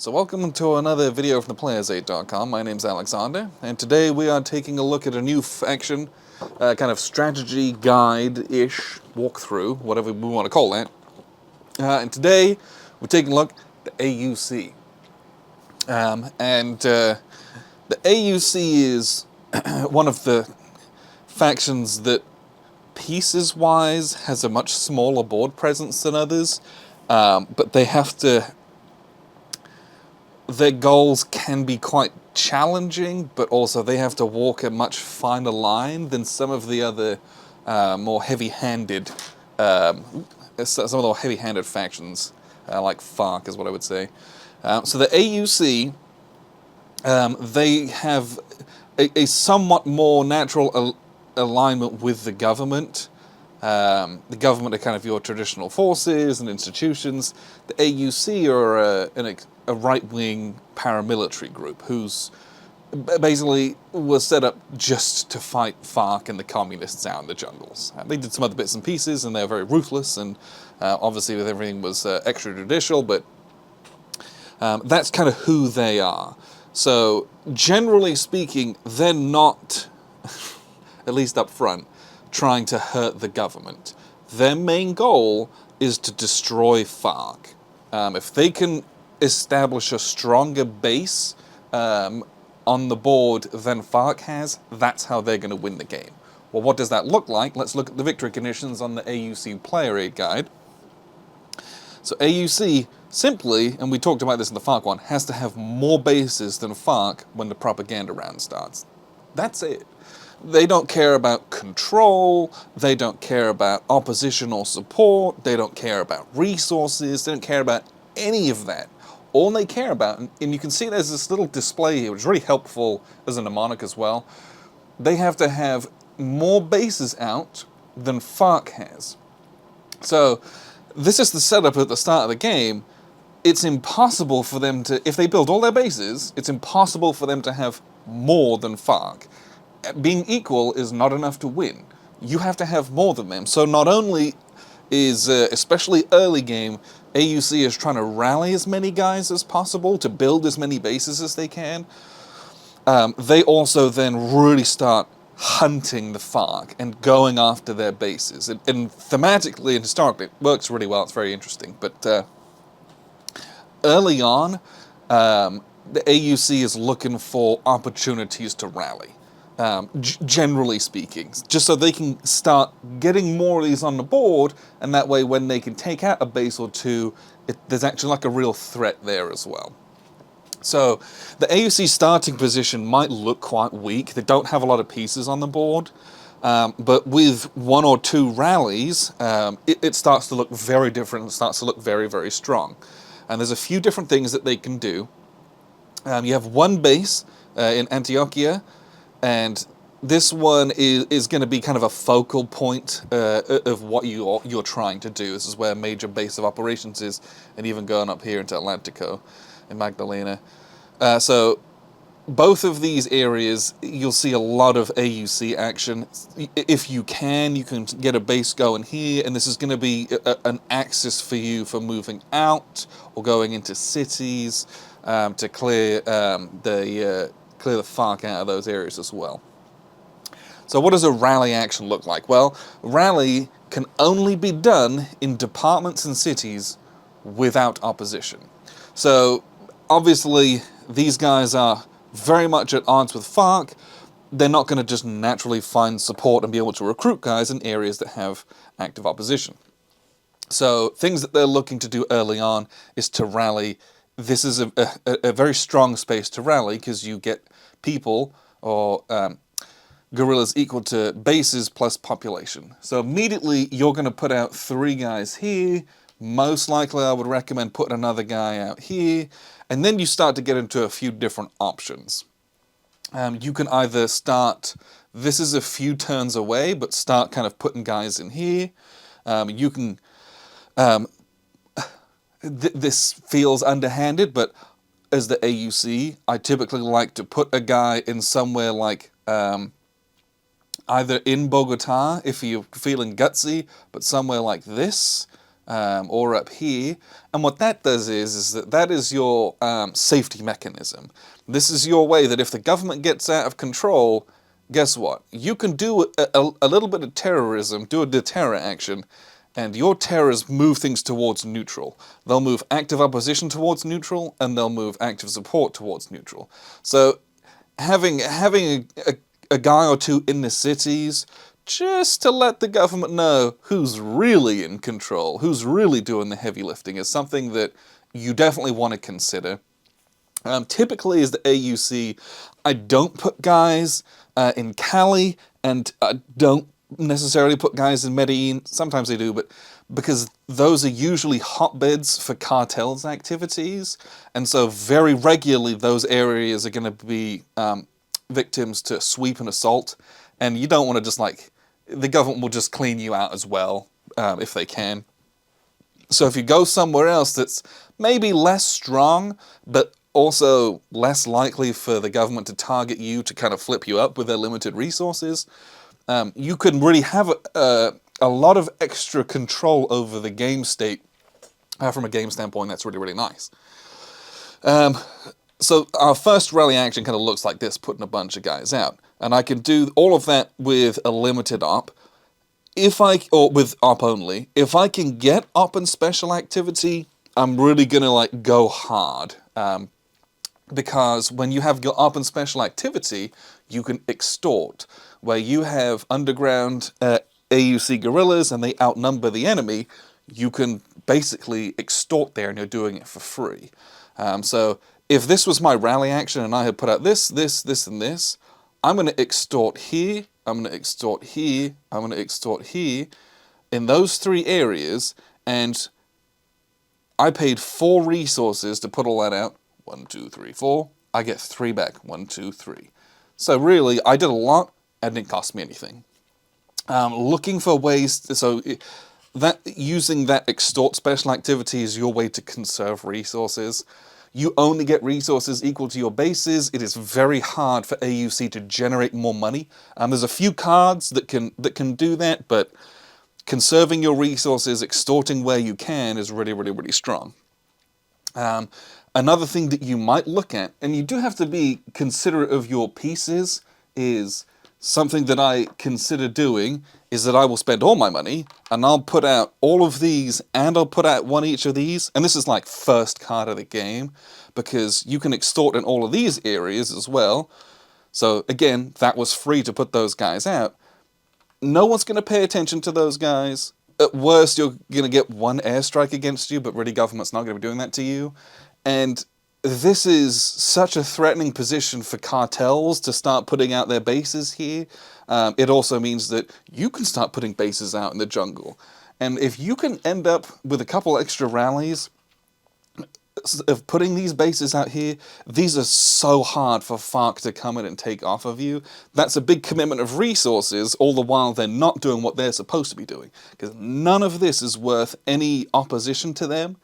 So welcome to another video from theplayers8.com. My name's Alexander, and today we are taking a look at a new faction, kind of strategy guide-ish walkthrough, whatever we want to call that. And today we're taking a look at the AUC. The AUC is one of the factions that, pieces-wise, has a much smaller board presence than others, but they have to... Their goals can be quite challenging, but also they have to walk a much finer line than some of the other more heavy-handed, some of the more heavy-handed factions, like FARC is what I would say. So the AUC, they have a somewhat more natural alignment with the government. The government are kind of your traditional forces and institutions. The AUC are a right-wing paramilitary group who's basically was set up just to fight FARC and the communists out in the jungles. They did some other bits and pieces, and they're very ruthless, and obviously with everything was extrajudicial, but that's kind of who they are. So generally speaking, they're not, at least up front, trying to hurt the government. Their main goal is to destroy FARC. If they can establish a stronger base on the board than FARC has, that's how they're going to win the game. Well, what does that look like? Let's look at the victory conditions on the AUC Player Aid Guide. So AUC, simply, and we talked about this in the FARC one, has to have more bases than FARC when the propaganda round starts. That's it. They don't care about control, they don't care about opposition or support, they don't care about resources, they don't care about any of that. All they care about, and you can see there's this little display here, which is really helpful as a mnemonic as well, they have to have more bases out than FARC has. So, this is the setup at the start of the game. It's impossible for them to, if they build all their bases, it's impossible for them to have more than FARC. Being equal is not enough to win. You have to have more than them. So not only is, especially early game, AUC is trying to rally as many guys as possible to build as many bases as they can, they also then really start hunting the FARC and going after their bases. And thematically and historically, it works really well. It's very interesting. But early on, the AUC is looking for opportunities to rally. Generally speaking, just so they can start getting more of these on the board, and that way when they can take out a base or two, there's actually like a real threat there as well. So the AUC starting position might look quite weak. They don't have a lot of pieces on the board, but with one or two rallies, it starts to look very different. It starts to look very, very strong. And there's a few different things that they can do. You have one base in Antioquia, and this one is going to be kind of a focal point of what you're trying to do. This is where a major base of operations is, and even going up here into Atlantico in Magdalena. So both of these areas, you'll see a lot of AUC action. If you can get a base going here, and this is going to be an axis for you for moving out or going into cities to clear clear the FARC out of those areas as well. So what does a rally action look like? Well, rally can only be done in departments and cities without opposition. So obviously these guys are very much at odds with FARC. They're not going to just naturally find support and be able to recruit guys in areas that have active opposition. So things that they're looking to do early on is to rally. This is a very strong space to rally because you get people or guerrillas equal to bases plus population. So immediately you're going to put out 3 guys here. Most likely I would recommend putting another guy out here. And then you start to get into a few different options. You can either start, this is a few turns away, but start kind of putting guys in here. You can... This feels underhanded, but as the AUC, I typically like to put a guy in somewhere like either in Bogota, if you're feeling gutsy, but somewhere like this, or up here. And what that does is that is your safety mechanism. This is your way that if the government gets out of control, guess what? You can do a little bit of terrorism, do a deterrent action, and your terrors move things towards neutral. They'll move active opposition towards neutral, and they'll move active support towards neutral. So having a guy or two in the cities just to let the government know who's really in control, who's really doing the heavy lifting, is something that you definitely want to consider. Typically, as the AUC, I don't put guys in Cali, and I don't necessarily put guys in Medellin. Sometimes I do, but because those are usually hotbeds for cartels activities, and so very regularly those areas are going to be victims to sweep and assault, and you don't want to just the government will just clean you out as well if they can. So if you go somewhere else that's maybe less strong, but also less likely for the government to target you to kind of flip you up with their limited resources, you can really have a lot of extra control over the game state. From a game standpoint, that's really, really nice. So our first rally action kind of looks like this, putting a bunch of guys out. And I can do all of that with a limited op. Or with op only. If I can get op and special activity, I'm really going to go hard. Because when you have your op and special activity, you can extort. Where you have underground AUC guerrillas and they outnumber the enemy, you can basically extort there and you're doing it for free. So if this was my rally action and I had put out this, and this, I'm going to extort here, I'm going to extort here, I'm going to extort here, in those three areas, and I paid 4 resources to put all that out. 1, 2, 3, 4. I get 3 back. 1, 2, 3. So really, I did a lot, and it didn't cost me anything. Looking for ways, using that extort special activity is your way to conserve resources. You only get resources equal to your bases. It is very hard for AUC to generate more money. There's a few cards that can do that, but conserving your resources, extorting where you can, is really, really, really strong. Another thing that you might look at, and you do have to be considerate of your pieces, is something that I consider doing, is that I will spend all my money, and I'll put out all of these, and I'll put out 1 each of these, and this is like first card of the game, because you can extort in all of these areas as well. So again, that was free to put those guys out. No one's going to pay attention to those guys. At worst, you're going to get 1 airstrike against you, but really government's not going to be doing that to you. And this is such a threatening position for cartels to start putting out their bases here. It also means that you can start putting bases out in the jungle. And if you can end up with a couple extra rallies of putting these bases out here, these are so hard for FARC to come in and take off of you. That's a big commitment of resources, all the while they're not doing what they're supposed to be doing. Because none of this is worth any opposition to them.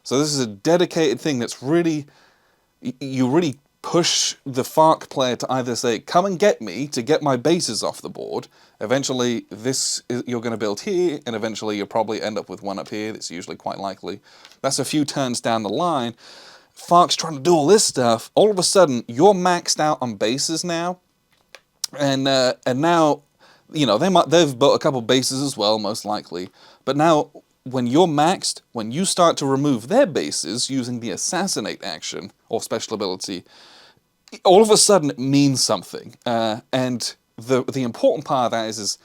So this is a dedicated thing that's really, you really push the FARC player to either say, come and get me to get my bases off the board. Eventually, you're going to build here, and eventually you'll probably end up with 1 up here. That's usually quite likely. That's a few turns down the line. FARC's trying to do all this stuff. All of a sudden, you're maxed out on bases now. And now, they've built a couple bases as well, most likely. But now, when you're maxed, when you start to remove their bases using the assassinate action or special ability, all of a sudden it means something. And the important part of that is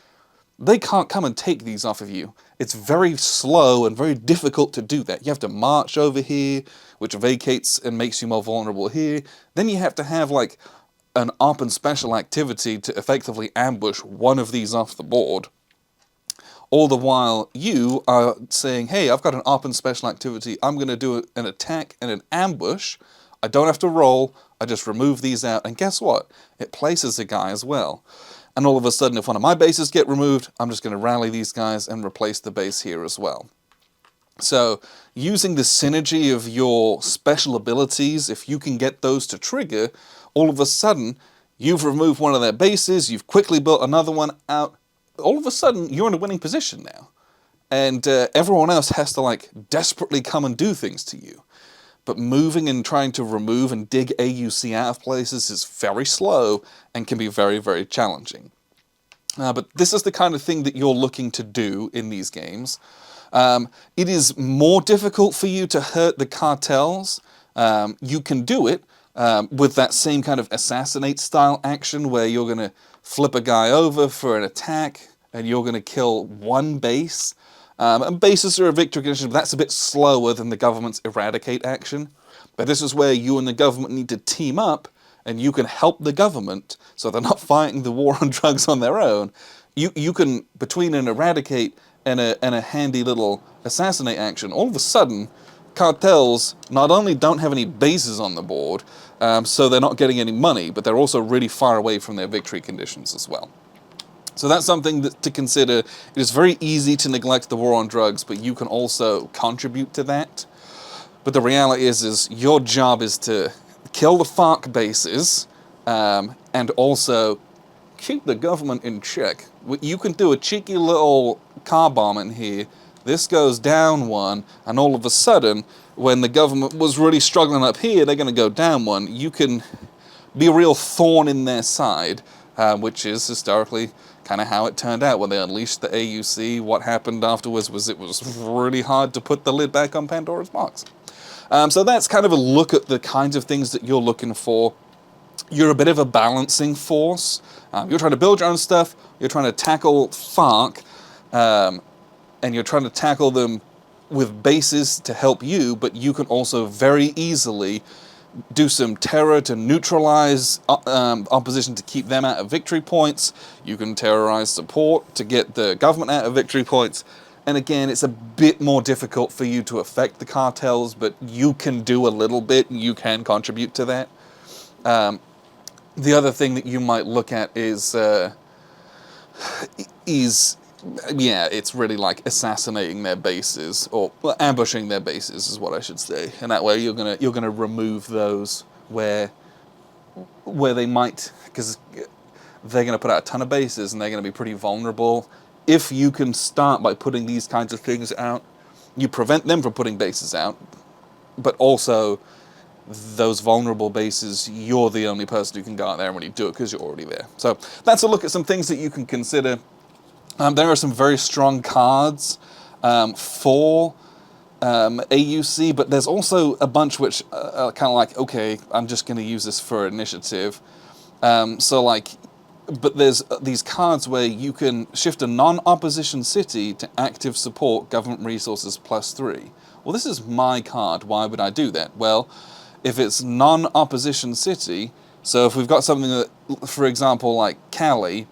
they can't come and take these off of you. It's very slow and very difficult to do that. You have to march over here, which vacates and makes you more vulnerable here. Then you have to have an op and special activity to effectively ambush 1 of these off the board. All the while you are saying, hey, I've got an op and special activity, I'm going to do an attack and an ambush. I don't have to roll, I just remove these out, and guess what? It places a guy as well. And all of a sudden, if one of my bases get removed, I'm just going to rally these guys and replace the base here as well. So, using the synergy of your special abilities, if you can get those to trigger, all of a sudden, you've removed 1 of their bases, you've quickly built another one out. All of a sudden, you're in a winning position now. and everyone else has to like desperately come and do things to you. But moving and trying to remove and dig AUC out of places is very slow and can be very, very challenging. But this is the kind of thing that you're looking to do in these games. It is more difficult for you to hurt the cartels. You can do it with that same kind of assassinate style action where you're going to flip a guy over for an attack and you're going to kill one base. And bases are a victory condition, but that's a bit slower than the government's eradicate action. But this is where you and the government need to team up, and you can help the government so they're not fighting the war on drugs on their own. You can, between an eradicate and a handy little assassinate action, all of a sudden, cartels not only don't have any bases on the board, so they're not getting any money, but they're also really far away from their victory conditions as well. So that's something to consider. It is very easy to neglect the war on drugs, but you can also contribute to that. But the reality is your job is to kill the FARC bases, and also keep the government in check. You can do a cheeky little car bomb in here. This goes down one, and all of a sudden, when the government was really struggling up here, they're going to go down one. You can be a real thorn in their side, which is historically kind of how it turned out when they unleashed the AUC. What happened afterwards was it was really hard to put the lid back on Pandora's box. So that's kind of a look at the kinds of things that you're looking for. You're a bit of a balancing force. You're trying to build your own stuff. You're trying to tackle FARC, and you're trying to tackle them with bases to help you, but you can also very easily do some terror to neutralize opposition to keep them out of victory points. You can terrorize support to get the government out of victory points. And again, it's a bit more difficult for you to affect the cartels, but you can do a little bit, and you can contribute to that. The other thing that you might look at is it's really like assassinating their bases, or ambushing their bases is what I should say. And that way you're gonna remove those where they might, because they're gonna put out a ton of bases and they're gonna be pretty vulnerable. If you can start by putting these kinds of things out, you prevent them from putting bases out, but also those vulnerable bases, you're the only person who can go out there and really do it because you're already there. So that's a look at some things that you can consider. There are some very strong cards for AUC, but there's also a bunch which are kind of like, okay, I'm just going to use this for initiative. But there's these cards where you can shift a non-opposition city to active support government resources +3. Well, this is my card. Why would I do that? Well, if it's non-opposition city, so if we've got something that, for example, like Cali,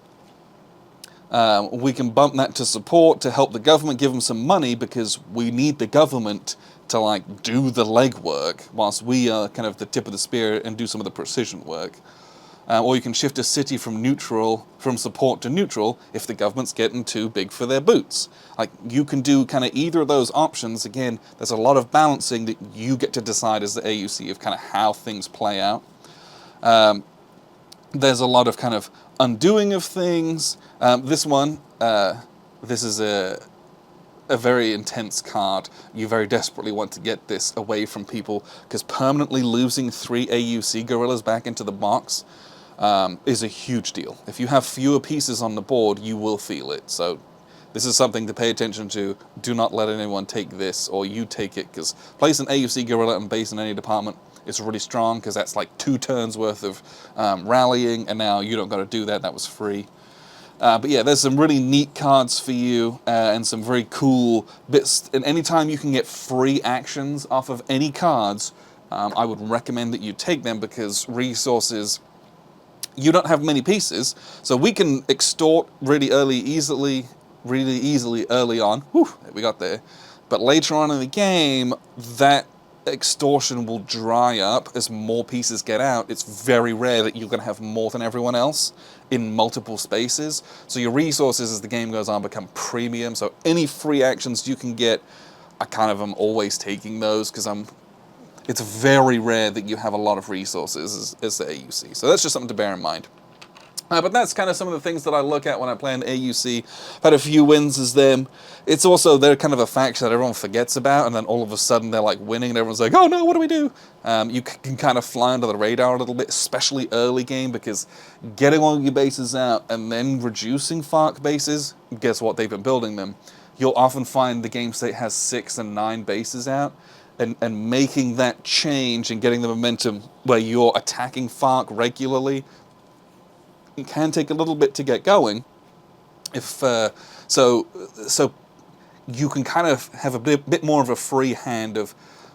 we can bump that to support to help the government, give them some money, because we need the government to like do the legwork whilst we are kind of the tip of the spear and do some of the precision work. Or you can shift a city from support to neutral if the government's getting too big for their boots. Like, you can do kind of either of those options. Again, there's a lot of balancing that you get to decide as the AUC of kind of how things play out. There's a lot of kind of undoing of things. This is a very intense card. You very desperately want to get this away from people, because permanently losing 3 AUC guerrillas back into the box is a huge deal. If you have fewer pieces on the board, you will feel it. So this is something to pay attention to. Do not let anyone take this, or you take it, because place an AUC guerrilla and base in any department is really strong, because that's like 2 turns worth of rallying, and now you don't got to do that. That was free. But yeah, there's some really neat cards for you, and some very cool bits. And anytime you can get free actions off of any cards, I would recommend that you take them, because resources, you don't have many pieces, so we can extort really easily early on. Whew, we got there. But later on in the game, that extortion will dry up as more pieces get out. It's very rare that you're going to have more than everyone else in multiple spaces. So your resources as the game goes on become premium. So any free actions you can get, I kind of am always taking those, because it's very rare that you have a lot of resources as the AUC. So that's just something to bear in mind. But that's kind of some of the things that I look at when I play in AUC. I've had a few wins as them. It's also, they're kind of a faction that everyone forgets about, and then all of a sudden they're like winning, and everyone's like, oh no, what do we do? You can kind of fly under the radar a little bit, especially early game, because getting all your bases out and then reducing FARC bases, guess what, they've been building them. You'll often find the game state has 6 and 9 bases out, and making that change and getting the momentum where you're attacking FARC regularly, it can take a little bit to get going. If so you can kind of have a bit more of a free hand of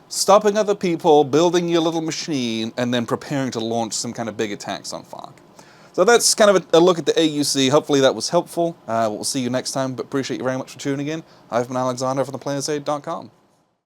stopping other people, building your little machine, and then preparing to launch some kind of big attacks on FARC. So that's kind of a look at the AUC. Hopefully that was helpful. We'll see you next time, but appreciate you very much for tuning in. I've been Alexander from theplayersaid.com.